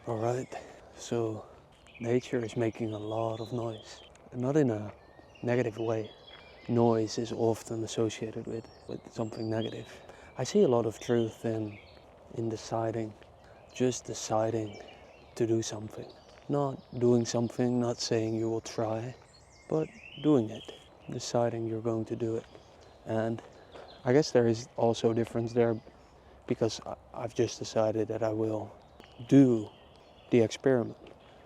Alright, so nature is making a lot of noise. Not in a negative way. Noise is often associated with something negative. I see a lot of truth in deciding, just deciding to do something. Not doing something, not saying you will try, but doing it. Deciding you're going to do it. And I guess there is also a difference there because I've just decided that I will do the experiment,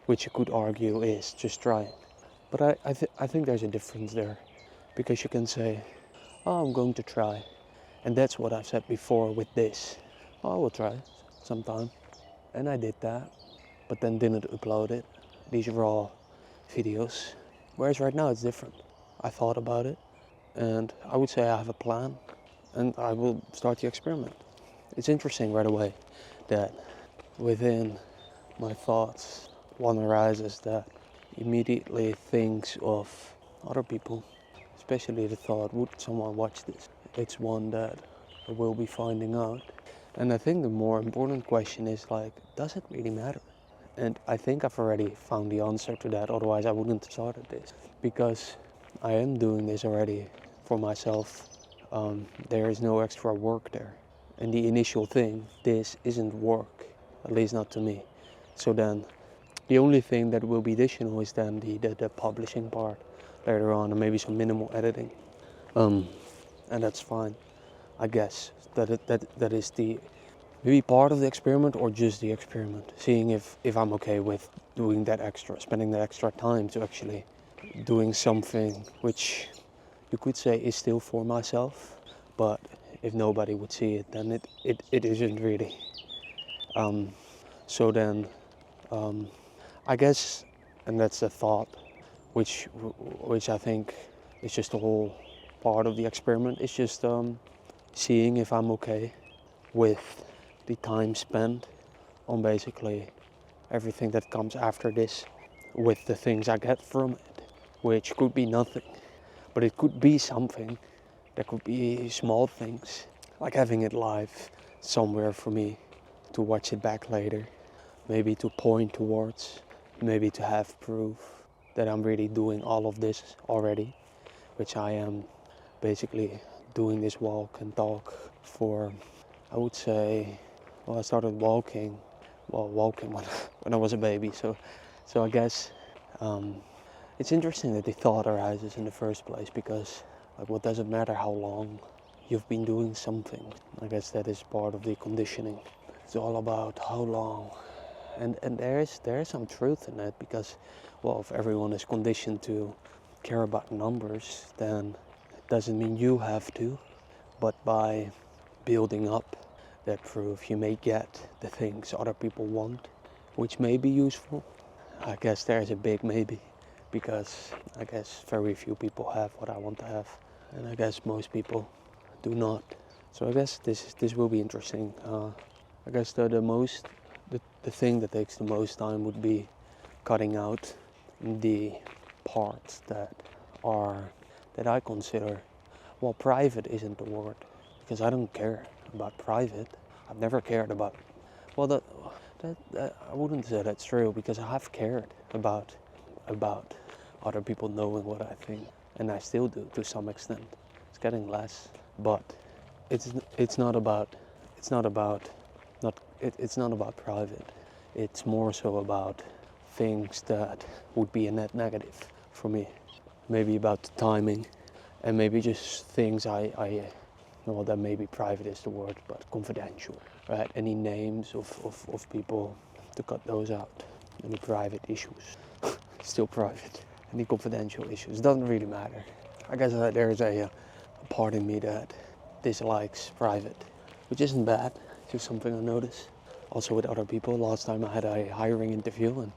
which you could argue is just trying. But I think there's a difference there because you can say, oh, I'm going to try. And that's what I've said before with this. Oh, I will try sometime. And I did that, but then didn't upload it, these raw videos. Whereas right now it's different. I thought about it and I would say I have a plan and I will start the experiment. It's interesting right away that within my thoughts, one arises that immediately thinks of other people, especially the thought, would someone watch this? It's one that I will be finding out. And I think the more important question is like, does it really matter? And I think I've already found the answer to that, otherwise I wouldn't have started this. Because I am doing this already for myself. There is no extra work there. And the initial thing, this isn't work, at least not to me. So then the only thing that will be additional is then the publishing part later on, and maybe some minimal editing. And that's fine, I guess. That is the maybe part of the experiment or just the experiment. Seeing if I'm okay with doing that extra, spending that extra time to actually doing something which you could say is still for myself, but if nobody would see it, then it isn't really. So then, I guess, and that's a thought, which I think is just the whole part of the experiment. It's just seeing if I'm okay with the time spent on basically everything that comes after this, with the things I get from it, which could be nothing, but it could be something. There could be small things, like having it live somewhere for me to watch it back later, maybe to point towards, maybe to have proof that I'm really doing all of this already, which I am basically doing this walk and talk for, I would say, well, I started walking when I was a baby, so I guess it's interesting that the thought arises in the first place, because like, what does it matter how long you've been doing something? I guess that is part of the conditioning. It's all about how long, and there is some truth in that, because well, if everyone is conditioned to care about numbers, then it doesn't mean you have to, but by building up that proof, you may get the things other people want, which may be useful. I guess there's a big maybe, because I guess very few people have what I want to have, and I guess most people do not. So I guess this will be interesting. I guess the thing that takes the most time would be cutting out the parts that I consider, well, private isn't the word, because I don't care about private. I've never cared about, well, that I wouldn't say that's true, because I have cared about other people knowing what I think, and I still do to some extent. It's getting less, but it's not about private. It's more so about things that would be a net negative for me. Maybe about the timing, and maybe just things well, that maybe private is the word, but confidential, right? Any names of people, to cut those out. Any private issues, still private. Any confidential issues, doesn't really matter. I guess there's a part in me that dislikes private, which isn't bad, just something I notice. Also with other people, last time I had a hiring interview, and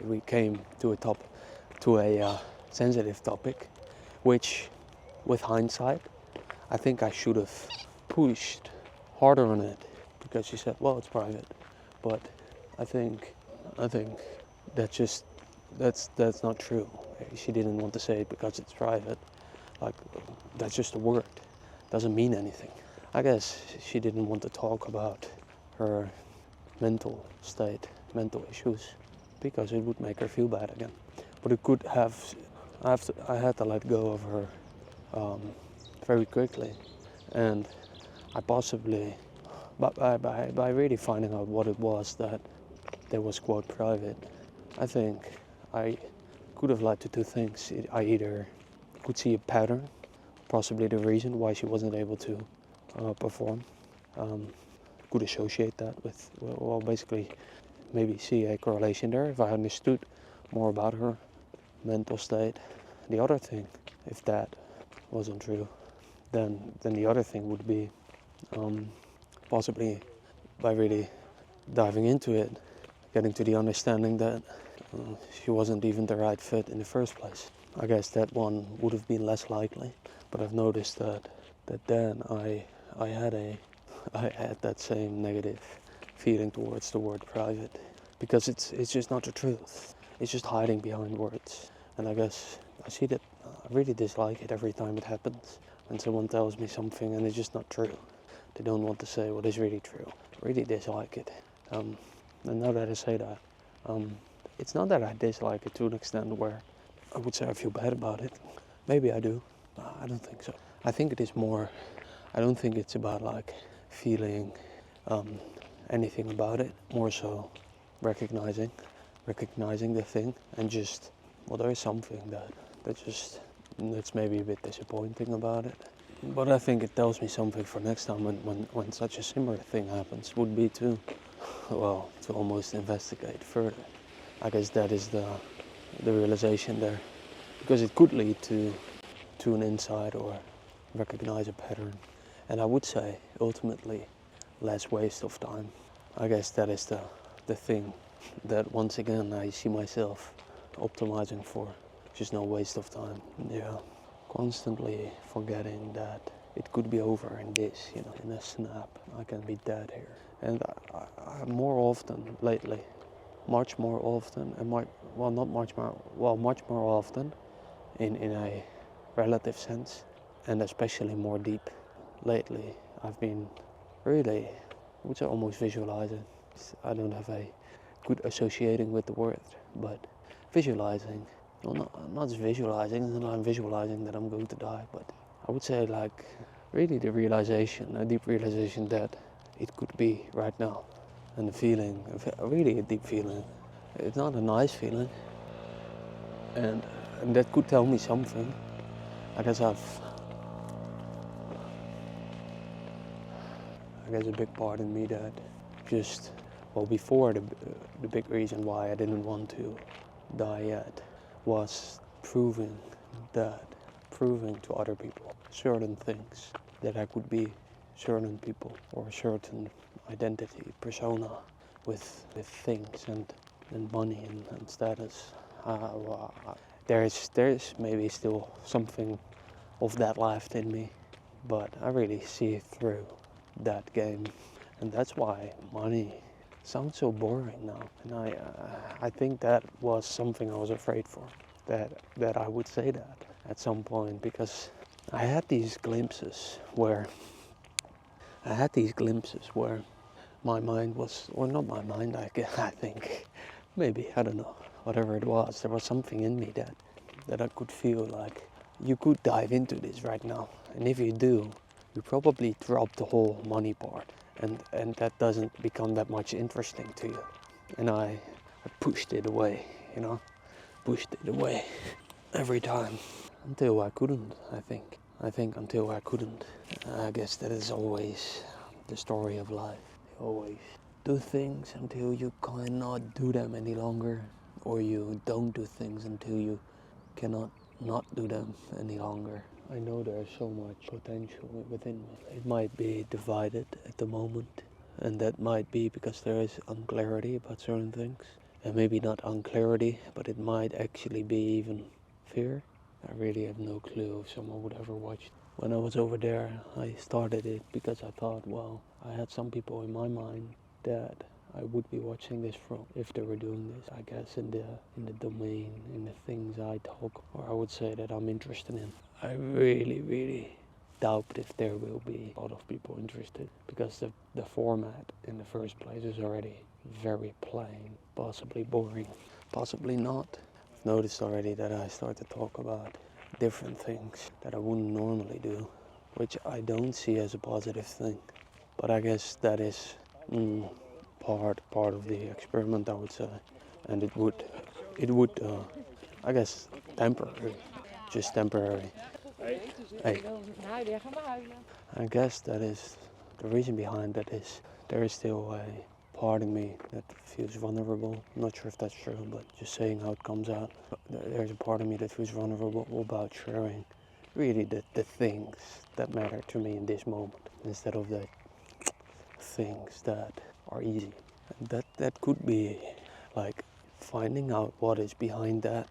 we came to a sensitive topic, which with hindsight, I think I should have pushed harder on it, because she said, well, it's private. But I think that's not true. She didn't want to say it because it's private. Like, that's just a word. Doesn't mean anything. I guess she didn't want to talk about her mental state, mental issues, because it would make her feel bad again. But it could have, I had to let go of her very quickly, and I possibly, by really finding out what it was that was quite private, I think I could have led to two things. I either could see a pattern, possibly the reason why she wasn't able to perform, could associate that with, well, basically maybe see a correlation there if I understood more about her mental state. The other thing, if that wasn't true, then the other thing would be possibly by really diving into it, getting to the understanding that she wasn't even the right fit in the first place. I guess that one would have been less likely, but I've noticed that then I had that same negative feeling towards the word private, because it's just not the truth. It's just hiding behind words, and I guess I see that I really dislike it every time it happens when someone tells me something and it's just not true. They don't want to say what is really true. I really dislike it. And now that I say that, it's not that I dislike it to an extent where I would say I feel bad about it. Maybe I do. I don't think so. I think it is more, I don't think it's about like feeling anything about it, more so recognizing the thing, and just, well, there is something that's maybe a bit disappointing about it. But I think it tells me something for next time when such a similar thing happens, would be to almost investigate further. I guess that is the realization there, because it could lead to an insight or recognize a pattern, and I would say ultimately less waste of time. I guess that is the thing that once again I see myself optimizing for, just no waste of time. Yeah, constantly forgetting that it could be over in this, in a snap. I can be dead here. And I more often lately, much more often, and much more often in a relative sense, and especially more deep. Lately, I've been really, I would say, almost visualizing. I don't have a good associating with the word, but visualizing. Well, not just visualizing, and I'm visualizing that I'm going to die, but I would say like really the realization, a deep realization that it could be right now. And the feeling, really a deep feeling. It's not a nice feeling, and that could tell me something. I guess a big part in me that just, well, before the big reason why I didn't want to die yet was proving to other people certain things, that I could be certain people or certain identity, persona with things and money and status. There's maybe still something of that left in me, but I really see through that game, and that's why money sounds so boring now. And I think that was something I was afraid for, that I would say that at some point, because I had these glimpses where my mind was, or not my mind, I think, maybe, I don't know, whatever it was, there was something in me that I could feel like you could dive into this right now, and if you do, you probably drop the whole money part, and that doesn't become that much interesting to you. And I pushed it away, every time, until I couldn't, I think until I couldn't. I guess that is always the story of life. You always do things until you cannot do them any longer, or you don't do things until you cannot not do them any longer. I know there's so much potential within me. It might be divided at the moment, and that might be because there is unclarity about certain things. And maybe not unclarity, but it might actually be even fear. I really have no clue if someone would ever watch it. When I was over there, I started it because I thought, well, I had some people in my mind that I would be watching this from if they were doing this. I guess in the domain, in the things I talk, or I would say that I'm interested in. I really, really doubt if there will be a lot of people interested, because the format in the first place is already very plain, possibly boring, possibly not. I've noticed already that I start to talk about different things that I wouldn't normally do, which I don't see as a positive thing. But I guess that is part of the experiment, I would say, and it would I guess just temporary. Hey. I guess that is the reason behind that is there is still a part of me that feels vulnerable. I'm not sure if that's true, but just saying how it comes out. There's a part of me that feels vulnerable about sharing really the things that matter to me in this moment, instead of the things that are easy. And that could be like finding out what is behind that,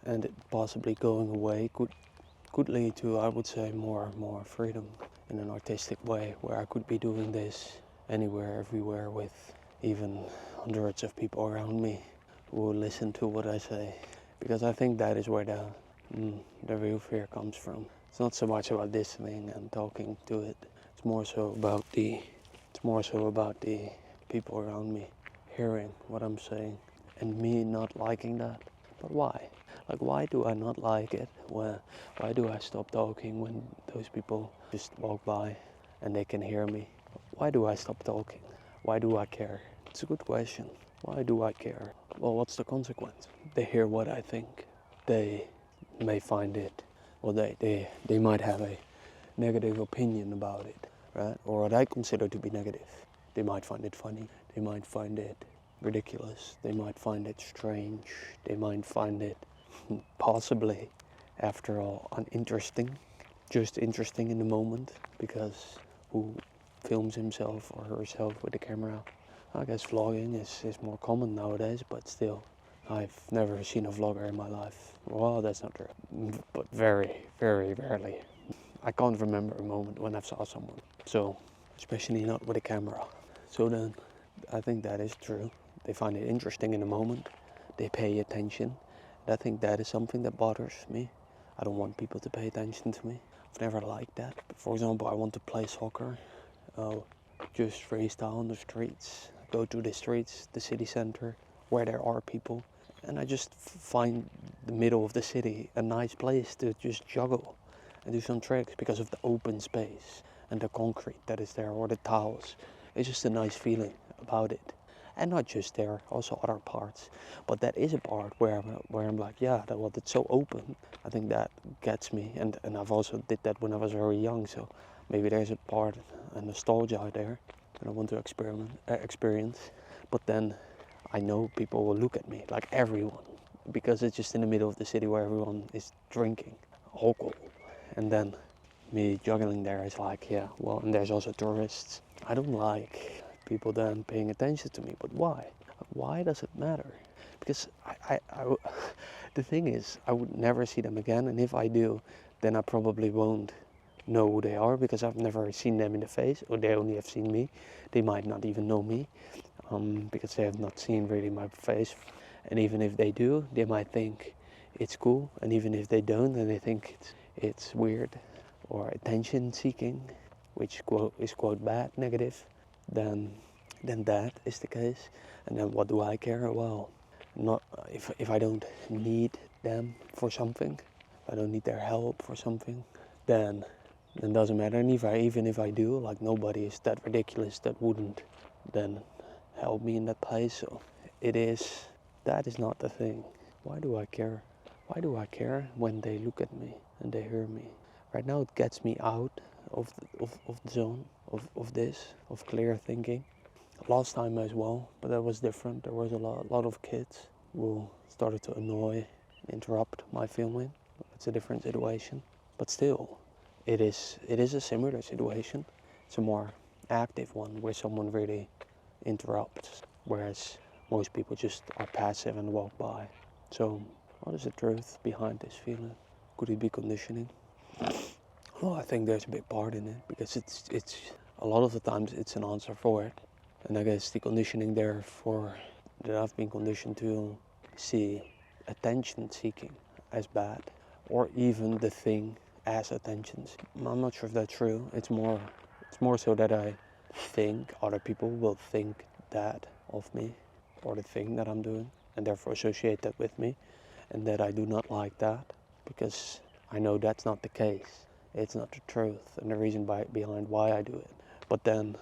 and it possibly going away could lead to, I would say, more freedom in an artistic way, where I could be doing this anywhere, everywhere, with even hundreds of people around me who will listen to what I say. Because I think that is where the real fear comes from. It's not so much about listening and talking to it. It's more so about the people around me hearing what I'm saying and me not liking that. But why? Like, why do I not like it? Why do I stop talking when those people just walk by and they can hear me? Why do I stop talking? Why do I care? It's a good question. Why do I care? Well, what's the consequence? They hear what I think. They may find it, or they might have a negative opinion about it, right? Or what I consider to be negative. They might find it funny. They might find it ridiculous. They might find it strange. They might find it possibly, after all, uninteresting. Just interesting in the moment, because who films himself or herself with a camera? I guess vlogging is more common nowadays, but still, I've never seen a vlogger in my life. Well, that's not true, but very, very rarely. I can't remember a moment when I saw someone, so especially not with a camera. So then, I think that is true. They find it interesting in the moment. They pay attention. And I think that is something that bothers me. I don't want people to pay attention to me. I've never liked that. For example, I want to play soccer, just freestyle on the streets, go to the streets, the city center, where there are people, and I just find the middle of the city a nice place to just juggle and do some tricks because of the open space and the concrete that is there, or the tiles. It's just a nice feeling about it. And not just there, also other parts. But that is a part where I'm like, yeah, it's so open. I think that gets me. And I've also did that when I was very young, so maybe there's a part, a nostalgia there that I want to experience. But then I know people will look at me, like everyone, because it's just in the middle of the city where everyone is drinking alcohol. And then me juggling there is like, yeah, well, and there's also tourists. I don't like people then paying attention to me, but why? Why does it matter? Because the thing is, I would never see them again, and if I do, then I probably won't know who they are, because I've never seen them in the face, or they only have seen me. They might not even know me, because they have not seen really my face. And even if they do, they might think it's cool, and even if they don't, then they think it's weird or attention seeking, which is quote bad, negative. Then that is the case. And then what do I care? Well, not if I don't need them for something, if I don't need their help for something, then it doesn't matter. And even if I do, like, nobody is that ridiculous that wouldn't then help me in that place. So that is not the thing. Why do I care? Why do I care when they look at me and they hear me? Right now it gets me out of the zone of clear thinking. Last time as well, but that was different. There was a lot of kids who started to annoy, interrupt my filming. It's a different situation, but still, it is a similar situation. It's a more active one where someone really interrupts, whereas most people just are passive and walk by. So, what is the truth behind this feeling? Could it be conditioning? Well, I think there's a big part in it, because it's a lot of the times it's an answer for it. And I guess the conditioning that I've been conditioned to see attention seeking as bad, or even the thing as attentions. I'm not sure if that's true. It's more so that I think other people will think that of me or the thing that I'm doing and therefore associate that with me, and that I do not like that because I know that's not the case. It's not the truth and the reason behind why I do it. But then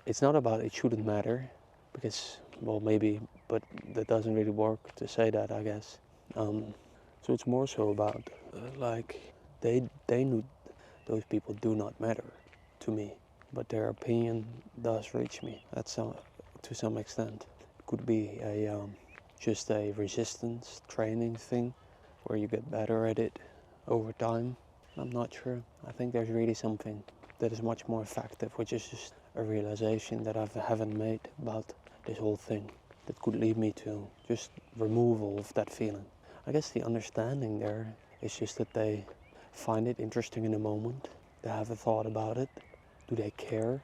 it's not about it shouldn't matter because, well, maybe, but that doesn't really work to say that, I guess. So it's more so about like they knew those people do not matter to me, but their opinion does reach me to some extent. It could be just a resistance training thing where you get better at it over time. I'm not sure. I think there's really something that is much more effective, which is just a realization that I haven't made about this whole thing that could lead me to just removal of that feeling. I guess the understanding there is just that they find it interesting in the moment. They have a thought about it. Do they care?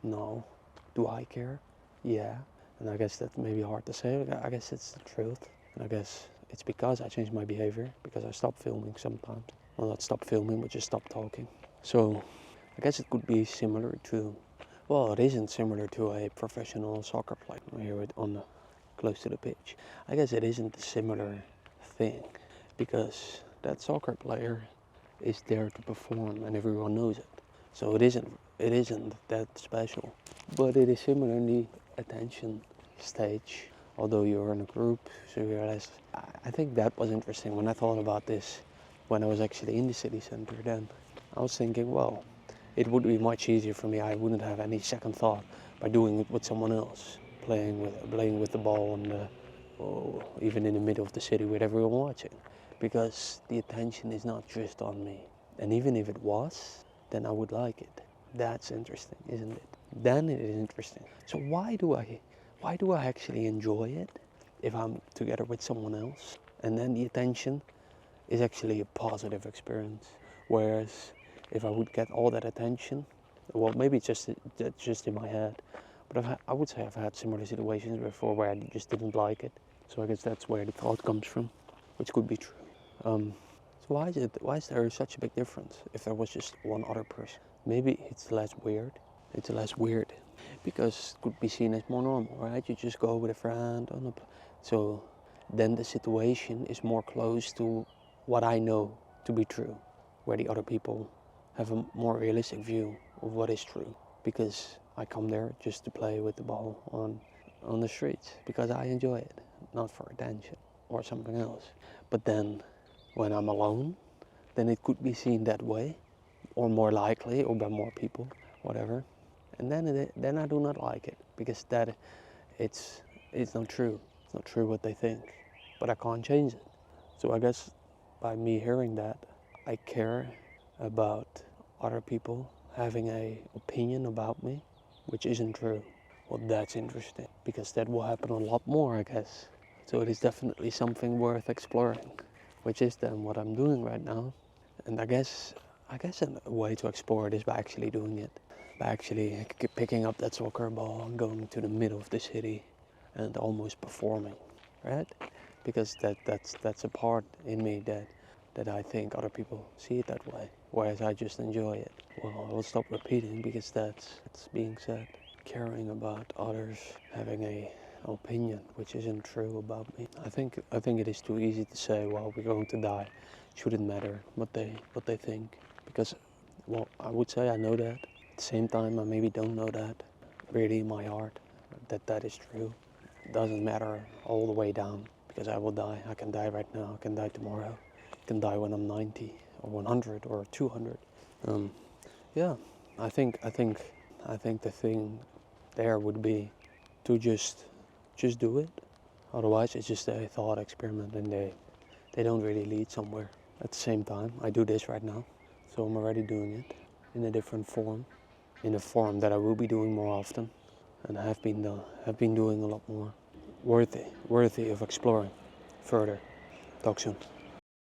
No. Do I care? Yeah. And I guess that's maybe hard to say. I guess it's the truth. And I guess it's because I changed my behavior, because I stopped filming sometimes. Well, not stop filming, but just stop talking. So I guess it could be similar to, well, it isn't similar to a professional soccer player here close to the pitch. I guess it isn't a similar thing because that soccer player is there to perform and everyone knows it. So it isn't that special. But it is similar in the attention stage, although you're in a group, so you realize. I think that was interesting when I thought about this when I was actually in the city center then. I was thinking, well, it would be much easier for me. I wouldn't have any second thought by doing it with someone else, playing with the ball or even in the middle of the city with everyone watching, because the attention is not just on me. And even if it was, then I would like it. That's interesting, isn't it? Then it is interesting. So why do I actually enjoy it if I'm together with someone else? And then the attention is actually a positive experience. Whereas if I would get all that attention, well, maybe it's just in my head, but I would say I've had similar situations before where I just didn't like it. So I guess that's where the thought comes from, which could be true. So why is there such a big difference if there was just one other person? Maybe it's less weird. It's less weird because it could be seen as more normal, right? You just go with a friend so then the situation is more close to what I know to be true, where the other people have a more realistic view of what is true, because I come there just to play with the ball on the streets because I enjoy it, not for attention or something else. But then when I'm alone, then it could be seen that way, or more likely, or by more people, whatever. And then I do not like it because that it's not true. It's not true what they think, but I can't change it. So I guess by me hearing that, I care about other people having a opinion about me, which isn't true. Well, that's interesting because that will happen a lot more, I guess. So it is definitely something worth exploring, which is then what I'm doing right now. And I guess a way to explore it is by actually doing it, by actually picking up that soccer ball and going to the middle of the city and almost performing, right? Because that's a part in me that I think other people see it that way, whereas I just enjoy it. Well, I will stop repeating because that's being said. Caring about others having a opinion which isn't true about me. I think it is too easy to say, well, we're going to die. It shouldn't matter what they think, because, well, I would say I know that. At the same time, I maybe don't know that really in my heart that is true. It doesn't matter all the way down because I will die. I can die right now. I can die tomorrow. I can die when I'm 90 or 100 or 200. Yeah, I think the thing there would be to just do it. Otherwise, it's just a thought experiment, and they don't really lead somewhere. At the same time, I do this right now, so I'm already doing it in a different form, in a form that I will be doing more often, and have been doing a lot more. Worthy of exploring further. Talk soon.